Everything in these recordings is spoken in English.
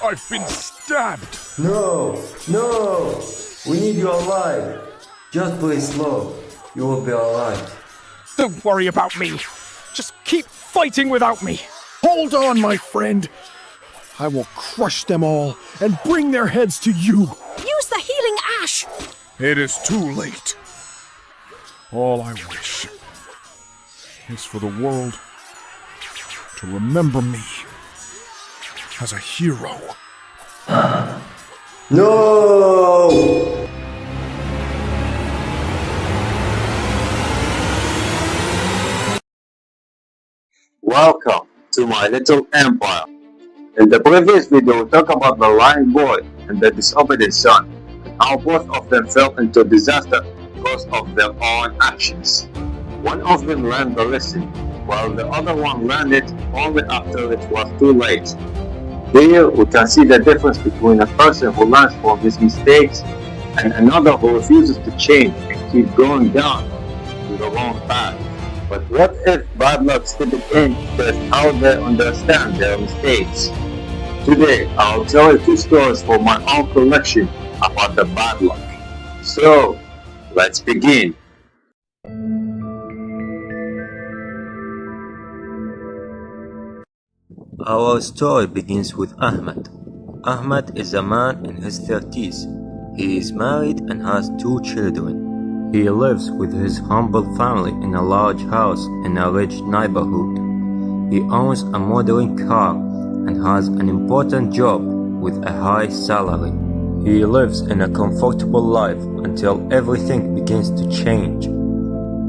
I've been stabbed. No, no! We need you alive. Just play slow. You will be alright. Don't worry about me. Just keep fighting without me. Hold on, my friend. I will crush them all and bring their heads to you. Use the healing ash. It is too late. All I wish is for the world to remember me as a hero. No! Welcome to my little empire. In the previous video we talked about the lying boy and the disobedient son, and how both of them fell into disaster because of their own actions. One of them learned the lesson, while the other one learned it only after it was too late. Here we can see the difference between a person who learns from his mistakes and another who refuses to change and keep going down to the wrong path. But what if bad luck stepped in just how they understand their mistakes? Today I'll tell you two stories from my own collection about the bad luck. So let's begin. Our story begins with Ahmed. Ahmed is a man in his 30s. He is married and has 2 children. He lives with his humble family in a large house in a rich neighborhood. He owns a modern car and has an important job with a high salary. He lives in a comfortable life until everything begins to change.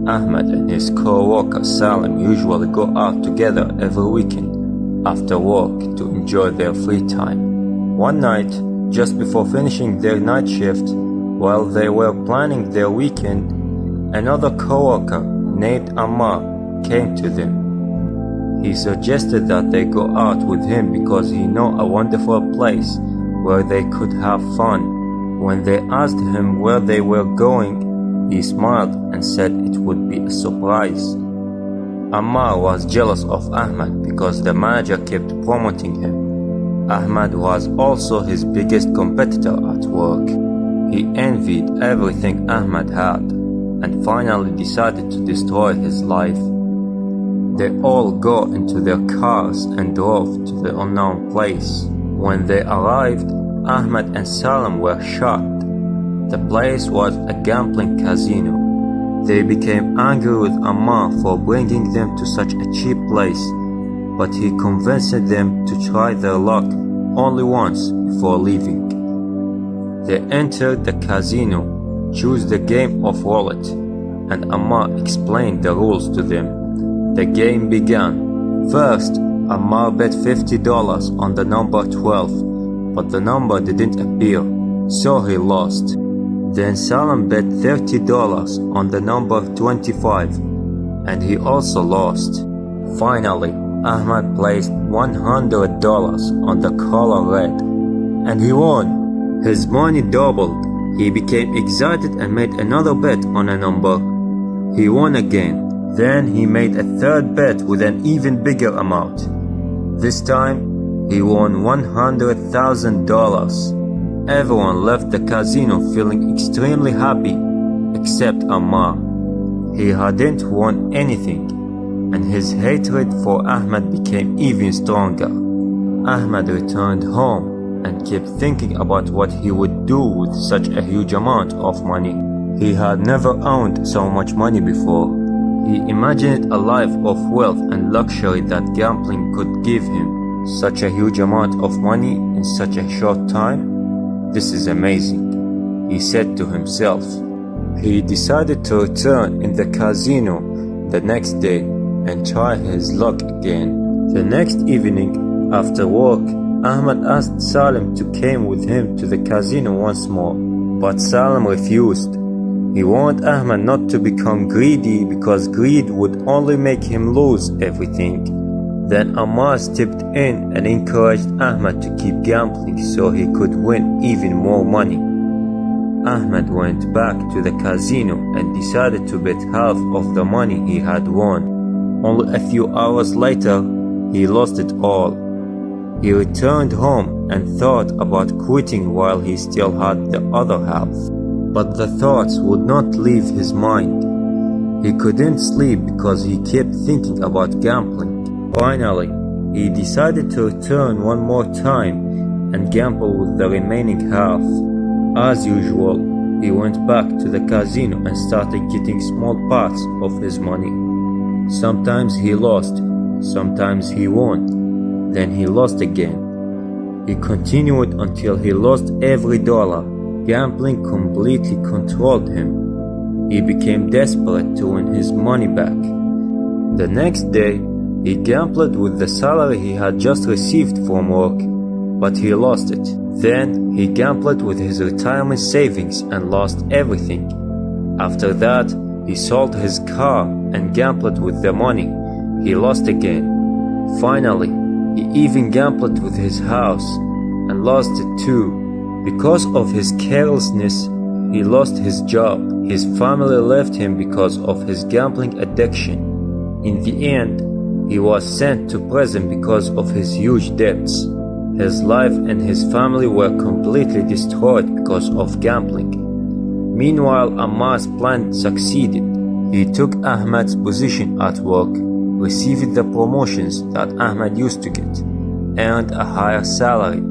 Ahmed and his co-worker Salim usually go out together every weekend after work to enjoy their free time. One night, just before finishing their night shift, while they were planning their weekend, another co-worker named Ammar came to them. He suggested that they go out with him because he knew a wonderful place where they could have fun. When they asked him where they were going, he smiled and said it would be a surprise. Ammar was jealous of Ahmed because the manager kept promoting him. Ahmed was also his biggest competitor at work. He envied everything Ahmed had and finally decided to destroy his life. They all got into their cars and drove to the unknown place. When they arrived, Ahmed and Salim were shocked. The place was a gambling casino. They became angry with Ammar for bringing them to such a cheap place, but he convinced them to try their luck only once before leaving. They entered the casino, chose the game of roulette, and Ammar explained the rules to them. The game began. First, Ammar bet $50 on the number 12, but the number didn't appear, so he lost. Then Salim bet $30 on the number 25, and he also lost. Finally, Ahmed placed $100 on the color red, and he won. His money doubled. He became excited and made another bet on a number. He won again. Then he made a third bet with an even bigger amount. This time, he won $100,000. Everyone left the casino feeling extremely happy, except Ammar. He hadn't won anything, and his hatred for Ahmed became even stronger. Ahmed returned home and kept thinking about what he would do with such a huge amount of money. He had never owned so much money before. He imagined a life of wealth and luxury that gambling could give him. Such a huge amount of money in such a short time? This is amazing, he said to himself. He decided to return in the casino the next day and try his luck again. The next evening, after work, Ahmed asked Salim to come with him to the casino once more, but Salim refused. He warned Ahmed not to become greedy because greed would only make him lose everything. Then Ammar stepped in and encouraged Ahmed to keep gambling so he could win even more money. Ahmed went back to the casino and decided to bet half of the money he had won. Only a few hours later, he lost it all. He returned home and thought about quitting while he still had the other half. But the thoughts would not leave his mind. He couldn't sleep because he kept thinking about gambling. Finally, he decided to return one more time and gamble with the remaining half. As usual, he went back to the casino and started getting small parts of his money. Sometimes he lost, sometimes he won, then he lost again. He continued until he lost every dollar. Gambling completely controlled him. He became desperate to win his money back. The next day, he gambled with the salary he had just received from work, but he lost it. Then he gambled with his retirement savings and lost everything. After that, he sold his car and gambled with the money. He lost again. Finally, he even gambled with his house and lost it too. Because of his carelessness, he lost his job. His family left him because of his gambling addiction. In the end, he was sent to prison because of his huge debts. His life and his family were completely destroyed because of gambling. Meanwhile, Ammar's plan succeeded. He took Ahmad's position at work, received the promotions that Ahmad used to get, earned a higher salary,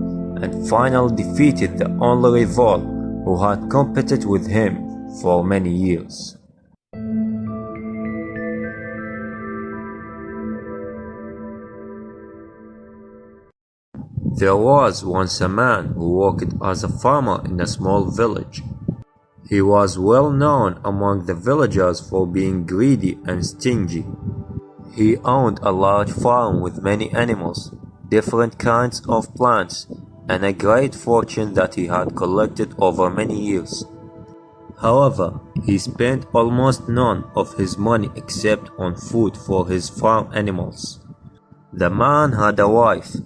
and finally defeated the only rival who had competed with him for many years. There was once a man who worked as a farmer in a small village. He was well known among the villagers for being greedy and stingy. He owned a large farm with many animals, different kinds of plants, and a great fortune that he had collected over many years. However, he spent almost none of his money except on food for his farm animals. The man had a wife,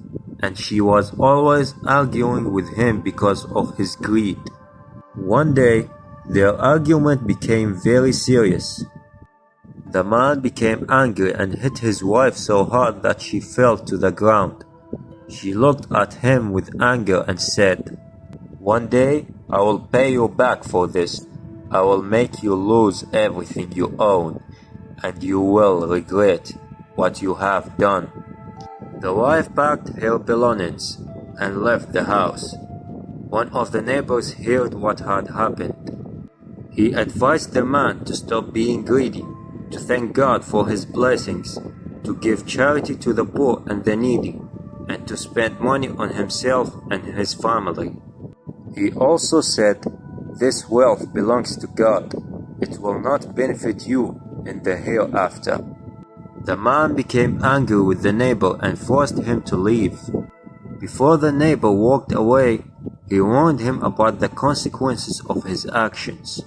and she was always arguing with him because of his greed. One day, their argument became very serious. The man became angry and hit his wife so hard that she fell to the ground. She looked at him with anger and said, "One day I will pay you back for this. I will make you lose everything you own, and you will regret what you have done." The wife packed her belongings and left the house. One of the neighbors heard what had happened. He advised the man to stop being greedy, to thank God for his blessings, to give charity to the poor and the needy, and to spend money on himself and his family. He also said, "This wealth belongs to God. It will not benefit you in the hereafter." The man became angry with the neighbor and forced him to leave. Before the neighbor walked away, he warned him about the consequences of his actions.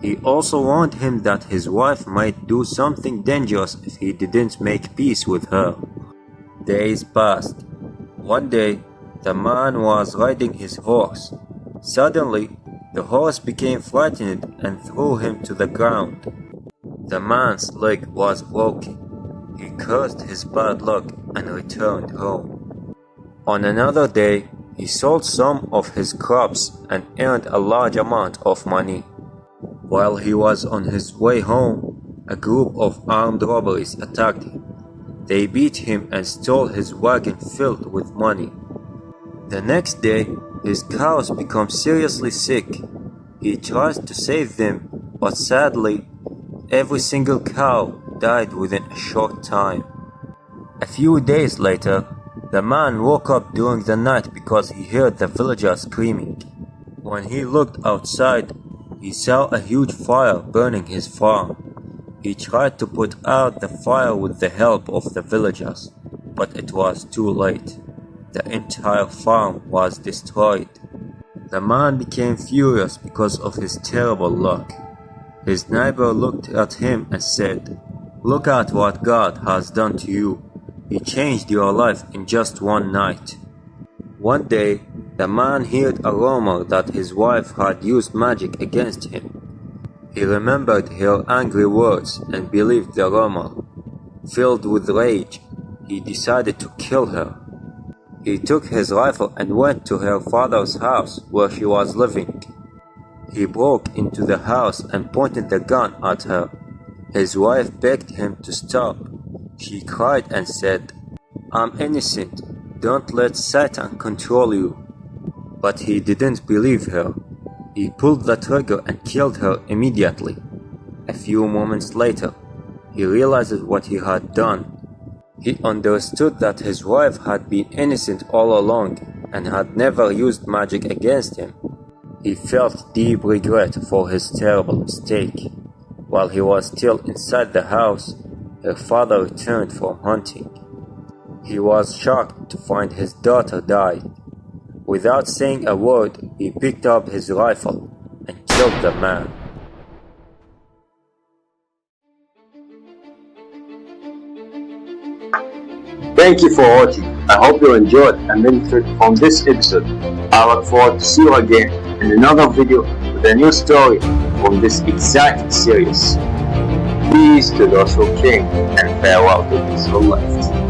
He also warned him that his wife might do something dangerous if he didn't make peace with her. Days passed. One day, the man was riding his horse. Suddenly, the horse became frightened and threw him to the ground. The man's leg was broken. He cursed his bad luck and returned home. On another day, he sold some of his crops and earned a large amount of money. While he was on his way home, a group of armed robbers attacked him. They beat him and stole his wagon filled with money. The next day, his cows became seriously sick. He tried to save them, but sadly, every single cow died within a short time. A few days later, the man woke up during the night because he heard the villagers screaming. When he looked outside, he saw a huge fire burning his farm. He tried to put out the fire with the help of the villagers, but it was too late. The entire farm was destroyed. The man became furious because of his terrible luck. His neighbor looked at him and said, "Look at what God has done to you. He changed your life in just one night." One day, the man heard a rumor that his wife had used magic against him. He remembered her angry words and believed the rumor. Filled with rage, he decided to kill her. He took his rifle and went to her father's house where she was living. He broke into the house and pointed the gun at her. His wife begged him to stop. She cried and said, "I'm innocent. Don't let Satan control you." But he didn't believe her. He pulled the trigger and killed her immediately. A few moments later, he realized what he had done. He understood that his wife had been innocent all along and had never used magic against him. He felt deep regret for his terrible mistake. While he was still inside the house, her father returned from hunting. He was shocked to find his daughter died. Without saying a word, he picked up his rifle and killed the man. Thank you for watching. I hope you enjoyed and benefited from this episode. I look forward to see you again in another video with a new story from this exciting series. Peace to those who came and farewell to those who left.